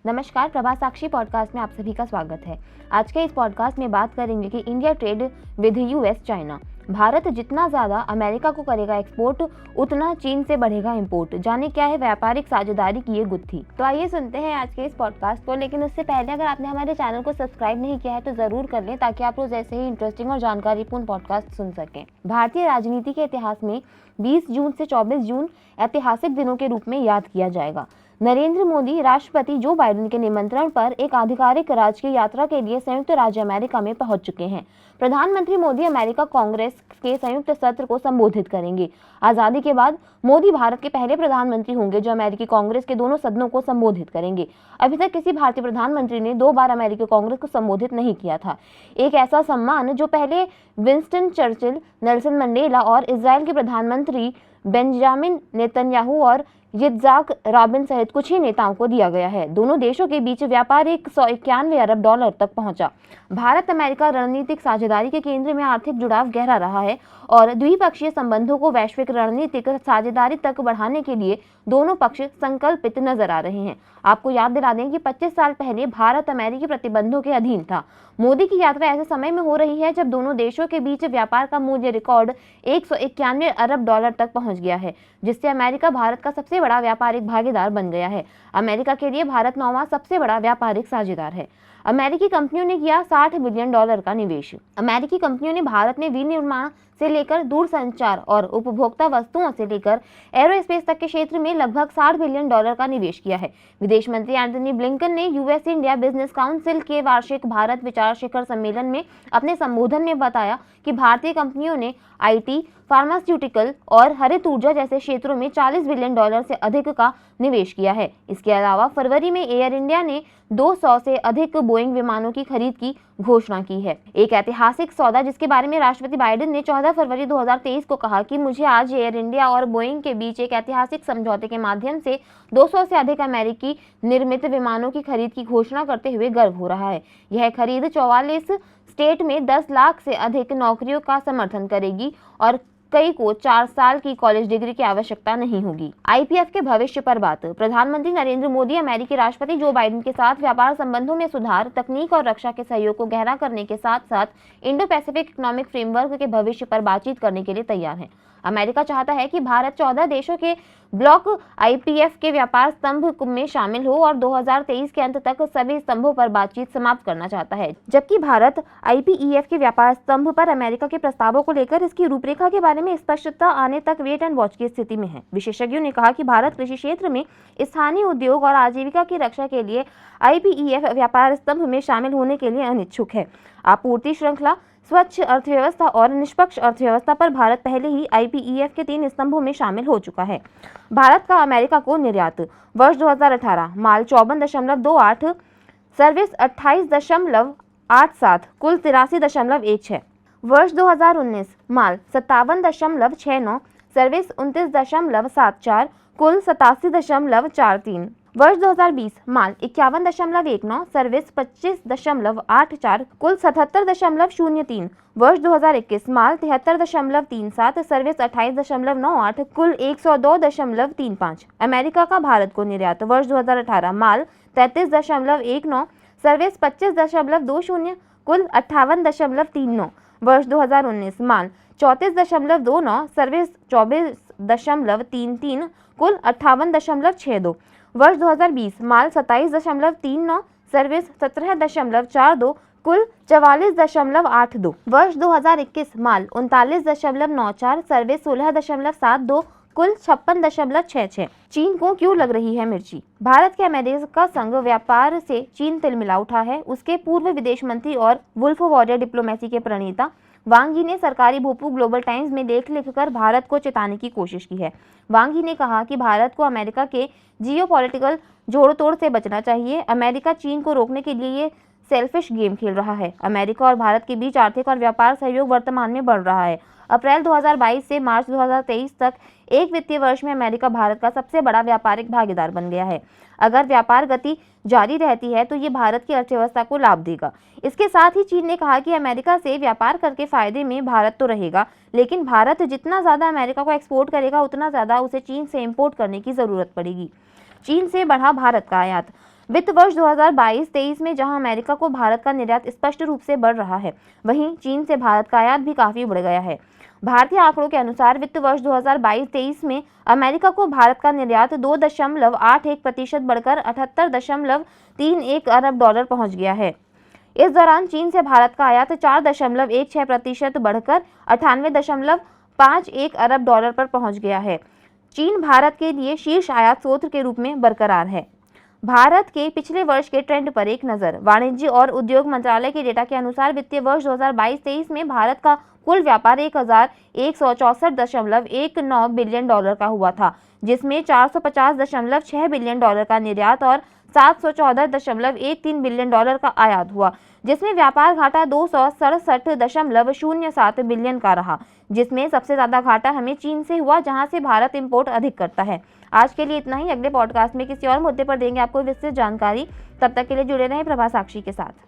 नमस्कार, प्रभा साक्षी पॉडकास्ट में आप सभी का स्वागत है। आज के इस पॉडकास्ट में बात करेंगे कि India trade with US China. Bharat जितना ज्यादा अमेरिका को करेगा एक्सपोर्ट, उतना चीन से बढ़ेगा इंपोर्ट। जाने क्या है व्यापारिक साझेदारी की ये गुत्थी। तो आइए सुनते हैं आज के इस पॉडकास्ट को। लेकिन उससे पहले अगर आपने हमारे चैनल को सब्सक्राइब नहीं किया है तो जरूर कर लें, ताकि आप रोज ऐसे ही इंटरेस्टिंग और जानकारीपूर्ण पॉडकास्ट सुन सकें। भारतीय राजनीति के इतिहास में 20 जून से 24 जून ऐतिहासिक दिनों के रूप में याद किया जाएगा। नरेंद्र मोदी राष्ट्रपति जो बाइडेन के निमंत्रण पर एक आधिकारिक राजकीय यात्रा के लिए संयुक्त राज्य अमेरिका में पहुंच चुके हैं। प्रधानमंत्री मोदी अमेरिका कांग्रेस के संयुक्त सत्र को संबोधित करेंगे। आजादी के बाद मोदी भारत के पहले प्रधानमंत्री होंगे जो अमेरिकी कांग्रेस के दोनों सदनों को संबोधित करेंगे। अभी तक किसी भारतीय प्रधानमंत्री ने 2 बार अमेरिकी कांग्रेस को संबोधित नहीं किया था। एक ऐसा सम्मान जो पहले विंस्टन चर्चिल, नेल्सन मंडेला और इजराइल के प्रधानमंत्री बेंजामिन नेतन्याहू और यित्ज़हाक राबिन सहित कुछ ही नेताओं को दिया गया है। दोनों देशों के बीच व्यापार 191 अरब डॉलर तक पहुंचा। भारत अमेरिका रणनीतिक साझेदारी के केंद्र में आर्थिक जुड़ाव गहरा रहा है और द्विपक्षीय संबंधों को वैश्विक रणनीतिक साझेदारी तक बढ़ाने के लिए दोनों पक्ष संकल्पित नजर आ रहे हैं। आपको याद दिला दें कि 25 साल पहले भारत अमेरिकी प्रतिबंधों के अधीन था। मोदी की यात्रा ऐसे समय में हो रही है जब दोनों देशों के बीच व्यापार का मूल्य रिकॉर्ड 191 अरब डॉलर तक पहुंच गया है, जिससे अमेरिका भारत का सबसे बड़ा व्यापारिक भागीदार बन गया है। अमेरिका के लिए भारत 9वां सबसे बड़ा व्यापारिक साझेदार है। अमेरिकी कंपनियों ने किया $60 बिलियन का निवेश। अमेरिकी कंपनियों ने भारत में विनिर्माण से लेकर दूरसंचार और उपभोक्ता वस्तुओं से लेकर एरोस्पेस तक के क्षेत्र में लगभग $60 बिलियन का निवेश किया है। विदेश मंत्री एंटनी ब्लिंकन ने यूएस इंडिया बिजनेस काउंसिल के वार्षिक भारत विचार शिखर सम्मेलन में अपने संबोधन में बताया कि भारतीय कंपनियों ने आईटी, फार्मास्यूटिकल और हरित ऊर्जा जैसे क्षेत्रों में $40 बिलियन से अधिक का निवेश किया है। इसके अलावा फरवरी में एयर इंडिया ने 200 से अधिक बोइंग विमानों की खरीद की घोषणा की है। एक ऐतिहासिक सौदा जिसके बारे में राष्ट्रपति बाइडेन ने 14 फरवरी 2023 को कहा कि मुझे आज एयर इंडिया और बोइंग के बीच एक ऐतिहासिक समझौते के माध्यम से 200 से अधिक अमेरिकी निर्मित विमानों की खरीद की घोषणा करते हुए गर्व हो रहा है। यह खरीद 44 स्टेट में 10 लाख से अधिक नौकरियों का समर्थन करेगी और कई को 4 साल की कॉलेज डिग्री की आवश्यकता नहीं होगी। आईपीएफ के भविष्य पर बात। प्रधानमंत्री नरेंद्र मोदी अमेरिकी राष्ट्रपति जो बाइडेन के साथ व्यापार संबंधों में सुधार, तकनीक और रक्षा के सहयोग को गहरा करने के साथ साथ इंडो पैसिफिक इकोनॉमिक फ्रेमवर्क के भविष्य पर बातचीत करने के लिए तैयार है। अमेरिका चाहता है कि भारत 14 देशों के ब्लॉक आईपीएफ के व्यापार स्तंभ में शामिल हो और 2023 के अंत तक सभी स्तंभों पर बातचीत समाप्त करना चाहता है, जबकि भारत आईपीईएफ के व्यापार स्तंभ पर अमेरिका के प्रस्तावों को लेकर इसकी रूपरेखा के बारे में स्पष्टता आने तक वेट एंड वॉच की स्थिति में है। विशेषज्ञों ने कहा कि भारत कृषि क्षेत्र में स्थानीय उद्योग और आजीविका की रक्षा के लिए आईपीईएफ व्यापार स्तंभ में शामिल होने के लिए अनिच्छुक है। आपूर्ति श्रृंखला, स्वच्छ अर्थव्यवस्था और निष्पक्ष अर्थव्यवस्था पर भारत पहले ही आईपीईएफ के 3 स्तंभों में शामिल हो चुका है। भारत का अमेरिका को निर्यात। वर्ष 2018 माल 54.28, सर्विस 28.87, कुल 83.16। वर्ष 2019 माल 57.69, सर्विस 29.74, कुल 87.43। वर्ष 2020 माल 51.19, सर्विस 25.84, कुल 77.03। वर्ष 2021 माल 73.37, सर्विस 28.98, कुल 102.35। अमेरिका का भारत को निर्यात। वर्ष 2018 माल 33.19, सर्विस 25.20, कुल 58.39। वर्ष 2019 माल 34.29, सर्विस 24.33, कुल 58.62। वर्ष 2020 माल 27.39, सर्विस 17.42, कुल 44.82। वर्ष 2021 माल 39.94, सर्विस 16.72, कुल 56.66। चीन को क्यों लग रही है मिर्ची? भारत के अमेरिका संग व्यापार से चीन तिलमिला उठा है। उसके पूर्व विदेश मंत्री और वुल्फ वॉरियर डिप्लोमेसी के प्रणेता वांग यी ने सरकारी भोपू ग्लोबल टाइम्स में लेख लिखकर भारत को चेताने की कोशिश की है। वांग यी ने कहा कि भारत को अमेरिका के जियोपॉलिटिकल जोड़तोड़ से बचना चाहिए। अमेरिका चीन को रोकने के लिए ये सेल्फिश गेम खेल रहा है। अमेरिका और भारत के बीच आर्थिक और व्यापार सहयोग वर्तमान में बढ़ रहा है। अप्रैल 2022 से मार्च 2023 तक एक वित्तीय वर्ष में अमेरिका भारत का सबसे बड़ा व्यापारिक भागीदार बन गया है। अगर व्यापार गति जारी रहती है तो ये भारत की अर्थव्यवस्था को लाभ देगा। इसके साथ ही चीन ने कहा कि अमेरिका से व्यापार करके फायदे में भारत तो रहेगा, लेकिन भारत जितना ज़्यादा अमेरिका को एक्सपोर्ट करेगा उतना ज़्यादा उसे चीन से इंपोर्ट करने की ज़रूरत पड़ेगी। चीन से बढ़ा भारत का आयात। वित्त वर्ष 2022-23 में जहां अमेरिका को भारत का निर्यात स्पष्ट रूप से बढ़ रहा है, वहीं चीन से भारत का आयात भी काफी बढ़ गया है। भारतीय आंकड़ों के अनुसार वित्त वर्ष 2022-23 में अमेरिका को भारत का निर्यात 2.81% बढ़कर 78.31 अरब डॉलर पहुंच गया है। इस दौरान चीन से भारत का आयात 4.16% बढ़कर 98.51 अरब डॉलर पर पहुंच गया है। चीन भारत के लिए शीर्ष आयात स्रोत के रूप में बरकरार है। भारत के पिछले वर्ष के ट्रेंड पर एक नजर। वाणिज्य और उद्योग मंत्रालय के डेटा के अनुसार वित्तीय वर्ष 2022-23 में भारत का कुल व्यापार 1164.19 बिलियन डॉलर का हुआ था, जिसमें 450.6 बिलियन डॉलर का निर्यात और 714.13 बिलियन डॉलर का आयात हुआ, जिसमें व्यापार घाटा 267.07 बिलियन का रहा, जिसमें सबसे ज्यादा घाटा हमें चीन से हुआ, जहां से भारत इंपोर्ट अधिक करता है। आज के लिए इतना ही। अगले पॉडकास्ट में किसी और मुद्दे पर देंगे आपको विस्तृत जानकारी। तब तक के लिए जुड़े रहें प्रभा साक्षी के साथ।